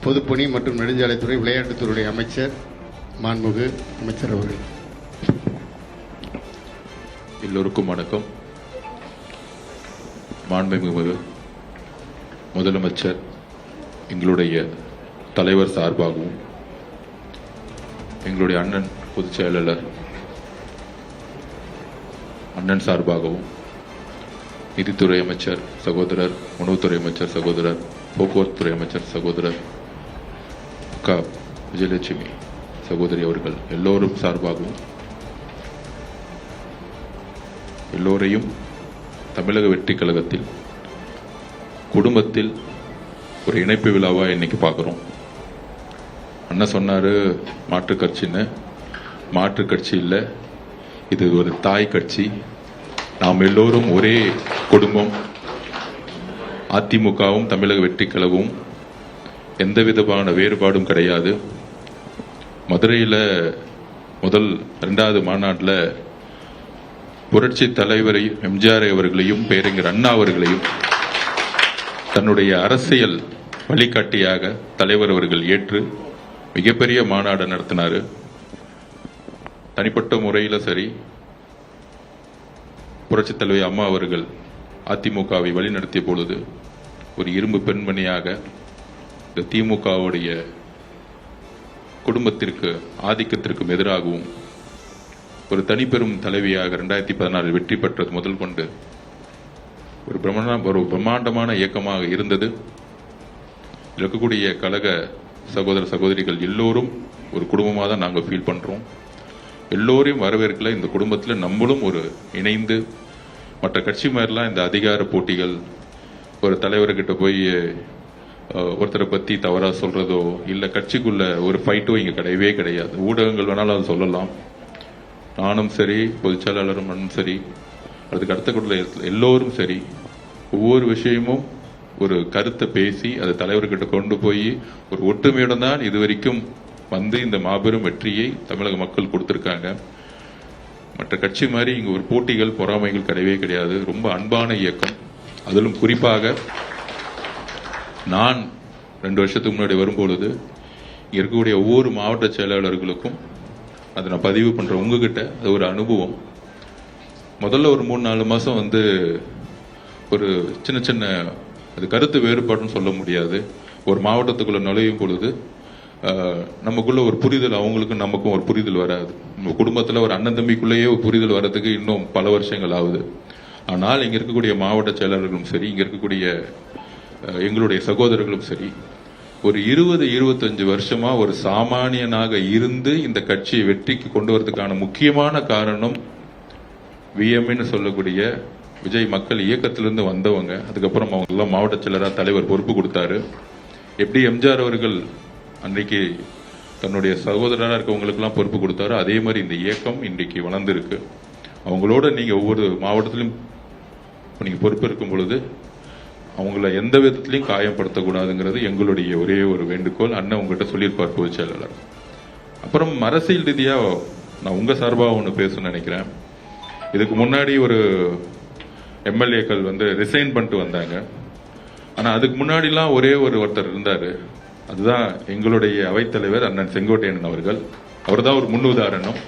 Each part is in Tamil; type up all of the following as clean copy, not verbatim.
பொதுப்பணி மற்றும் நெடுஞ்சாலைத்துறை விளையாட்டுத்துறை அமைச்சர் மாண்புமிகு அமைச்சர் அவர்கள். எல்லோருக்கும் வணக்கம். மாண்புமிகு முதலமைச்சர் எங்களுடைய தலைவர் சார்பாகவும் எங்களுடைய அண்ணன் பொதுச் செயலாளர் அண்ணன் சார்பாகவும் நிதித்துறை அமைச்சர் சகோதரர், உணவுத்துறை அமைச்சர் சகோதரர், போக்குவரத்துறை அமைச்சர் சகோதரர் க விஜயலட்சுமி சகோதரி அவர்கள் எல்லோரும் சார்பாகவும் எல்லோரையும் தமிழக வெற்றி கழகத்தில் குடும்பத்தில் ஒரு இணைப்பு விழாவா இன்னைக்கு பார்க்குறோம். அண்ணன் சொன்னாரு மாற்றுக் கட்சின்னு. மாற்றுக் கட்சி இல்லை, இது ஒரு தாய் கட்சி. நாம் எல்லோரும் ஒரே குடும்பம். அதிமுகவும் தமிழக வெற்றி கழகமும் எந்த விதமான வேறுபாடும் கிடையாது. மதுரையில் முதல் 2வது மாநாட்டில் புரட்சி தலைவரை எம்ஜிஆர் அவர்களையும் பேரறிஞர் அண்ணா அவர்களையும் தன்னுடைய அரசியல் வழிகாட்டியாக தலைவர் அவர்கள் ஏற்று மிகப்பெரிய மாநாடு நடத்தினார். தனிப்பட்ட முறையில் சரி, புரட்சி தலைவி அம்மா அவர்கள் அதிமுகவை வழிநடத்திய பொழுது ஒரு இரும்பு பெண்மணியாக இந்த திமுகவுடைய குடும்பத்திற்கு ஆதிக்கத்திற்கும் எதிராகவும் ஒரு தனிப்பெரும் தலைவியாக 2014 வெற்றி பெற்றது முதல் கொண்டு ஒரு பிரம்மாண்டமான இயக்கமாக இருந்தது. இருக்கக்கூடிய கழக சகோதர சகோதரிகள் எல்லோரும் ஒரு குடும்பமாக தான் நாங்கள் ஃபீல் பண்ணுறோம். எல்லோரையும் வரவேற்கல. இந்த குடும்பத்தில் நம்மளும் ஒரு இணைந்து மற்ற கட்சி மாதிரிலாம் இந்த அதிகார போட்டிகள், ஒரு தலைவர்கிட்ட போய் ஒருத்தரை பற்றி தவறாக சொல்கிறதோ இல்லை கட்சிக்குள்ள ஒரு ஃபைட்டோ இங்கே கிடையவே கிடையாது. ஊடகங்கள் வேணாலும் அதை சொல்லலாம். நானும் சரி, பொதுச் செயலாளரும் நானும் சரி, அதுக்கு அடுத்த கூட்டத்தில் எல்லோரும் சரி, ஒவ்வொரு விஷயமும் ஒரு கருத்தை பேசி அதை தலைவர்கிட்ட கொண்டு போய் ஒரு ஒற்றுமையுடன் தான் இதுவரைக்கும் வந்து இந்த மாபெரும் வெற்றியை தமிழக மக்கள் கொடுத்துருக்காங்க. மற்ற கட்சி மாதிரி இங்கே ஒரு போட்டிகள் பொறாமைகள் கிடையவே கிடையாது. ரொம்ப அன்பான இயக்கம். அதிலும் குறிப்பாக நான் 2 வருஷத்துக்கு முன்னாடி வரும்பொழுது இங்கே இருக்கக்கூடிய ஒவ்வொரு மாவட்ட செயலாளர்களுக்கும் அதை நான் பதிவு பண்ணுறேன். உங்ககிட்ட அது ஒரு அனுபவம். முதல்ல ஒரு 3-4 மாதம் வந்து ஒரு சின்ன சின்ன அது கருத்து வேறுபாடுன்னு சொல்ல முடியாது. ஒரு மாவட்டத்துக்குள்ள நுழையும் பொழுது நமக்குள்ள ஒரு புரிதல், அவங்களுக்கும் நமக்கும் ஒரு புரிதல் வராது. நம்ம குடும்பத்தில் ஒரு அண்ணன் தம்பிக்குள்ளேயே ஒரு புரிதல் வர்றதுக்கு இன்னும் பல வருஷங்கள் ஆகுது. ஆனால் இங்கே இருக்கக்கூடிய மாவட்ட செயலாளர்களும் சரி, இங்கே இருக்கக்கூடிய எங்களுடைய சகோதரர்களும் சரி, ஒரு 20-25 வருஷமா ஒரு சாமானியனாக இருந்து இந்த கட்சியை வெற்றிக்கு கொண்டு வரதுக்கான முக்கியமான காரணம் விஎம்னு சொல்லக்கூடிய விஜய் மக்கள் இயக்கத்திலிருந்து வந்தவங்க. அதுக்கப்புறம் அவங்க எல்லாம் மாவட்ட செயலராக தலைவர் பொறுப்பு கொடுத்தாரு. எப்படி எம்ஜிஆர் அவர்கள் அன்றைக்கு தன்னுடைய சகோதரராக இருக்கவங்களுக்கெல்லாம் பொறுப்பு கொடுத்தாரு, அதே மாதிரி இந்த இயக்கம் இன்றைக்கு வளர்ந்துருக்கு. அவங்களோட நீங்கள் ஒவ்வொரு மாவட்டத்திலும் நீங்கள் பொறுப்பு இருக்கும் பொழுது அவங்கள எந்த விதத்திலையும் காயப்படுத்தக்கூடாதுங்கிறது எங்களுடைய ஒரே ஒரு வேண்டுகோள். அண்ணன் உங்கள்கிட்ட சொல்லியிருப்பார் பொதுச் செயலாளர். அப்புறம் அரசியல் ரீதியாக நான் உங்கள் சார்பாக ஒன்று பேசணும்னு நினைக்கிறேன். இதுக்கு முன்னாடி ஒரு எம்எல்ஏக்கள் வந்து ரிசைன் பண்ணிட்டு வந்தாங்க. ஆனால் அதுக்கு முன்னாடிலாம் ஒருத்தர் இருந்தார். அதுதான் எங்களுடைய அவைத்தலைவர் அண்ணன் செங்கோட்டையன் அவர்கள். அவர் தான் ஒரு முன்னுதாரணம்.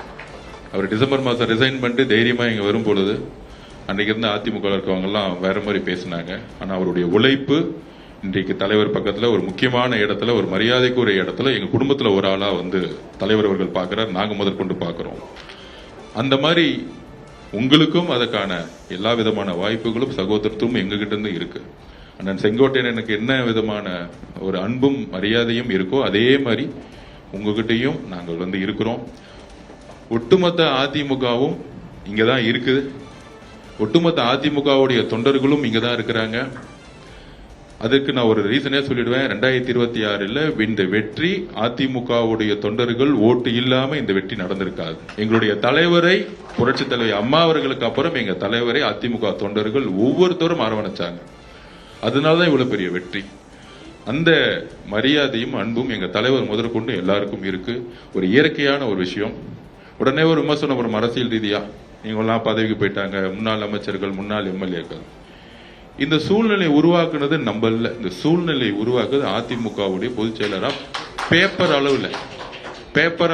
அவர் டிசம்பர் மாதம் ரிசைன் பண்ணிட்டு தைரியமாக இங்கே வரும் பொழுது அன்றைக்கு இருந்த அதிமுக இருக்கவங்கெல்லாம் வேற மாதிரி பேசினாங்க. ஆனால் அவருடைய உழைப்பு இன்றைக்கு தலைவர் பக்கத்தில் ஒரு முக்கியமான இடத்துல, ஒரு மரியாதைக்கு ஒரு இடத்துல எங்கள் குடும்பத்தில் ஒரு ஆளாக வந்து தலைவர் அவர்கள் பார்க்குறார். நாங்கள் முதற்கொண்டு பார்க்குறோம். அந்த மாதிரி உங்களுக்கும் அதற்கான எல்லா விதமான வாய்ப்புகளும் சகோதரத்துவம் எங்ககிட்ட இருந்து இருக்கு. அண்ணன் செங்கோட்டையன் எனக்கு என்ன விதமான ஒரு அன்பும் மரியாதையும் இருக்கோ அதே மாதிரி உங்ககிட்டையும் நாங்கள் வந்து இருக்கிறோம். ஒட்டுமொத்த அதிமுகவும் இங்கே தான் இருக்குது. ஒட்டுமொத்த அதிமுகவுடைய தொண்டர்களும் இங்கே தான் இருக்கிறாங்க. அதுக்கு நான் ஒரு ரீசனே சொல்லிடுவேன். 2026 இந்த வெற்றி அதிமுகவுடைய தொண்டர்கள் ஓட்டு இல்லாம இந்த வெற்றி நடந்திருக்காது. எங்களுடைய தலைவரை புரட்சி தலைவி அம்மா அவர்களுக்கு அப்புறம் எங்க தலைவரை அதிமுக தொண்டர்கள் ஒவ்வொருத்தரும் அரவணைச்சாங்க. அதனாலதான் இவ்வளவு பெரிய வெற்றி. அந்த மரியாதையும் அன்பும் எங்க தலைவர் முதற்கொண்டு எல்லாருக்கும் இருக்கு. ஒரு இயற்கையான ஒரு விஷயம். உடனே ஒரு விமர்சனம் வரும் அரசியல் ரீதியா, நீங்க எல்லாம் பதவிக்கு போயிட்டாங்க, முன்னாள் அமைச்சர்கள், முன்னாள் எம்எல்ஏக்கள். இந்த சூழ்நிலை உருவாக்குனது நம்ம இல்ல, இந்த சூழ்நிலை உருவாக்குது அதிமுகவுடைய பொதுச் செயலரா பேப்பர்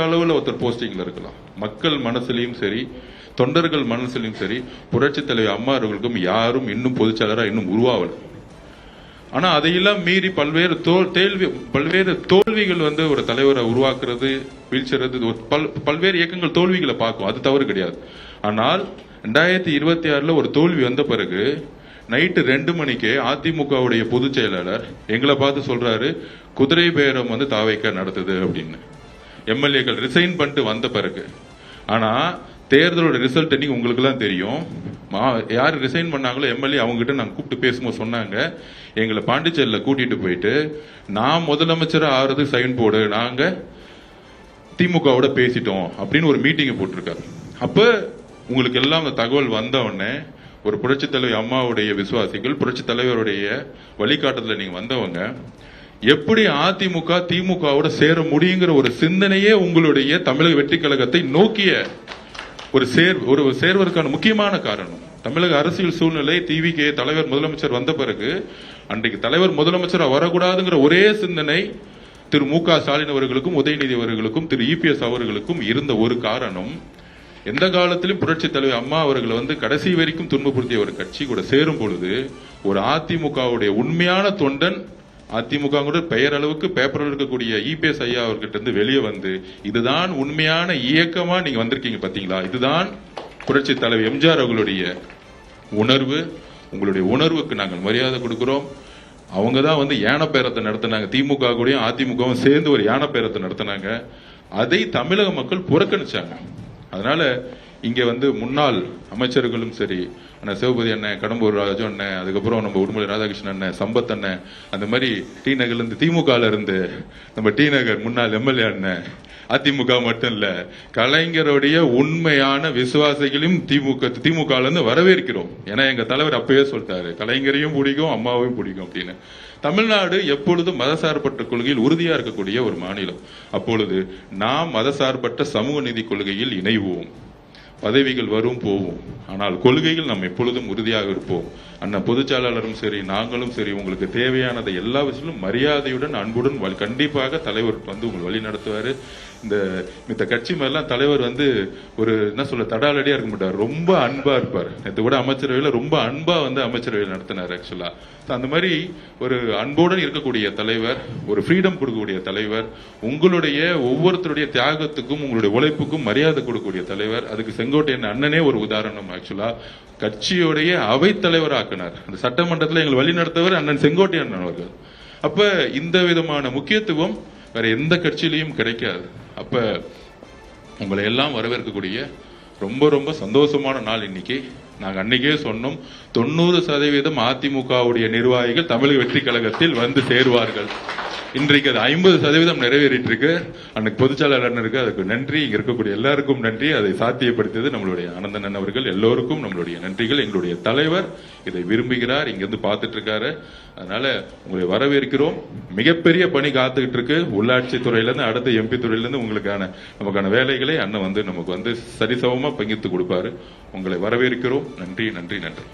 அளவுல ஒருத்தர் போஸ்டிங்ல இருக்கலாம். மக்கள் மனசுலயும் சரி, தொண்டர்கள் மனசுலயும் சரி, புரட்சி தலைவர் அம்மா அவர்களுக்கும் யாரும் இன்னும் பொதுச் செயலரா இன்னும் உருவாகல. ஆனா அதையெல்லாம் மீறி பல்வேறு தோல்விகள் ஒரு தலைவரை உருவாக்குறது, வீழ்ச்சிறது, பல்வேறு இயக்கங்கள் தோல்விகளை பார்க்கும், அது தவறு கிடையாது. ஆனால் 2026 ஒரு தோல்வி வந்த பிறகு நைட்டு 2 மணிக்கு அதிமுகவுடைய பொதுச் செயலாளர் எங்களை பார்த்து சொல்றாரு, குதிரை பேரம் தாவைக்கா நடத்துது அப்படின்னு. எம்எல்ஏக்கள் ரிசைன் பண்ணிட்டு வந்த பிறகு. ஆனா தேர்தலோட ரிசல்ட் இன்னைக்கு உங்களுக்கு எல்லாம் தெரியும். யார் ரிசைன் பண்ணாங்களோ எம்எல்ஏ, அவங்க கிட்ட நாங்க கூப்பிட்டு பேசும்போது சொன்னாங்க, எங்களை பாண்டிச்சேரியில கூட்டிட்டு போயிட்டு நான் முதலமைச்சரா ஆறுது சைன் போடு, நாங்க திமுகவோட பேசிட்டோம் அப்படின்னு ஒரு மீட்டிங் போட்டிருக்காரு. அப்ப உங்களுக்கு எல்லாம் அந்த தகவல் வந்த உடனே ஒரு புரட்சி தலைவர் அம்மாவுடைய விசுவாசிகள், புரட்சி தலைவருடைய வழிகாட்டுதல நீங்க வந்தவங்க, எப்படி அதிமுக திமுகவோட சேர முடியுங்கிற ஒரு சிந்தனையே உங்களுடைய தமிழக வெற்றி கழகத்தை நோக்கிய ஒரு சேர்வதற்கான முக்கியமான காரணம். தமிழக அரசியல் சூழ்நிலை, டிவிகே தலைவர் முதலமைச்சர் வந்த பிறகு அன்றைக்கு தலைவர் முதலமைச்சர் வரக்கூடாதுங்கிற ஒரே சிந்தனை திரு மு.க. ஸ்டாலின் அவர்களுக்கும், உதயநிதி அவர்களுக்கும், திரு இபிஎஸ் அவர்களுக்கும் இருந்த ஒரு காரணம், எந்த காலத்திலும் புரட்சி தலைவர் அம்மா அவர்கள் கடைசி வரைக்கும் துன்பப்படுத்திய ஒரு கட்சி கூட சேரும் பொழுது ஒரு அதிமுகவுடைய உண்மையான தொண்டன், அதிமுக பெயர் அளவுக்கு பேப்பர் இருக்கக்கூடிய இபிஎஸ் ஐயா அவர்கிட்ட இருந்து வெளியே வந்து, இதுதான் உண்மையான இயக்கமா நீங்க வந்திருக்கீங்க பாத்தீங்களா, இதுதான் புரட்சி தலைவர் எம்ஜிஆர் அவர்களுடைய உணர்வு, உங்களுடைய உணர்வுக்கு நாங்கள் மரியாதை கொடுக்கிறோம். அவங்க தான் யானை பேரத்தை நடத்தினாங்க, திமுக கூடயும் அதிமுகவும் சேர்ந்து ஒரு யானை பேரத்தை நடத்தினாங்க. அதை தமிழக மக்கள் புறக்கணிச்சாங்க. அதனால இங்க முன்னாள் அமைச்சர்களும் சரி, அண்ணன் சிவபதி அண்ணன், கடம்பூர் ராஜு அண்ணன், அதுக்கப்புறம் நம்ம உடுமலை ராதாகிருஷ்ணன் அண்ணன், சம்பத் அண்ணன், அந்த மாதிரி டி நகர்ல இருந்து, திமுக இருந்து நம்ம டி நகர் முன்னாள் எம்எல்ஏ அண்ணன், அதிமுக மட்டும் இல்ல கலைஞருடைய உண்மையான விசுவாசிகளையும் திமுக இருந்து வரவேற்கிறோம். ஏன்னா எங்க தலைவர் அப்பவே சொல்லிட்டாரு, கலைஞரையும் பிடிக்கும் அம்மாவையும் பிடிக்கும் அப்படின்னு. தமிழ்நாடு எப்பொழுதும் மதசார்பற்ற கொள்கையில் உறுதியா இருக்கக்கூடிய ஒரு மாநிலம். அப்பொழுது நாம் மதசார்பற்ற சமூக நீதி கொள்கையில் இணைவோம். பதவிகள் வரும் போவோம், ஆனால் கொள்கைகள் நாம் எப்பொழுதும் உறுதியாக இருப்போம். அண்ணன் பொதுச்செயலாளரும் சரி, நாங்களும் சரி, உங்களுக்கு தேவையானதை எல்லா விஷயத்திலும் மரியாதையுடன் அன்புடன் கண்டிப்பாக தலைவர் உங்களை வழி நடத்துவாரு. இந்த கட்சி மாதிரிலாம் தலைவர் ஒரு என்ன சொல்ல தடாலடியா இருக்க மாட்டார், ரொம்ப அன்பா இருப்பார். நேற்று கூட அமைச்சரவையில ரொம்ப அன்பா அமைச்சரவையில் நடத்தினார். ஆக்சுவலா அந்த மாதிரி ஒரு அன்போடு இருக்கக்கூடிய தலைவர், ஒரு ஃப்ரீடம் கொடுக்கக்கூடிய தலைவர், உங்களுடைய ஒவ்வொருத்தருடைய தியாகத்துக்கும் உங்களுடைய உழைப்புக்கும் மரியாதை கொடுக்கக்கூடிய தலைவர். அதுக்கு செங்கோட்டையன் அண்ணனே ஒரு உதாரணம். ஆக்சுவலா கட்சியோடைய அவை தலைவராக்கினார், அந்த சட்டமன்றத்தில் எங்களை வழி நடத்தவர் அண்ணன் செங்கோட்டையன் அவர்கள். அப்ப இந்த விதமான முக்கியத்துவம் வேற எந்த கட்சியிலையும் கிடைக்காது. அப்ப உங்களை எல்லாம் வரவேற்கக்கூடிய ரொம்ப ரொம்ப சந்தோஷமான நாள் இன்னைக்கு. நாங்க அன்னைக்கே சொன்னோம், 90% அதிமுகவுடைய நிர்வாகிகள் தமிழக வெற்றி கழகத்தில் சேருவார்கள். இன்றைக்கு அது 50% நிறைவேறிட்டு இருக்கு. அன்னைக்கு பொதுச்செயலாளர் இருக்கு, அதுக்கு நன்றி. இங்க இருக்கக்கூடிய எல்லாருக்கும் நன்றி. அதை சாத்தியப்படுத்தியது நம்மளுடைய ஆனந்தன் அவர்கள். எல்லோருக்கும் நம்மளுடைய நன்றிகள். எங்களுடைய தலைவர் இதை விரும்புகிறார், இங்கிருந்து பார்த்துட்டு இருக்காரு. அதனால உங்களை வரவேற்கிறோம். மிகப்பெரிய பணி காத்துக்கிட்டு இருக்கு. உள்ளாட்சி துறையில இருந்து அடுத்த எம்பி துறையில இருந்து நமக்கான வேலைகளை அண்ணன் நமக்கு சரிசமமா பங்கிட்டு கொடுப்பாரு. உங்களை வரவேற்கிறோம். நன்றி நன்றி நன்றி.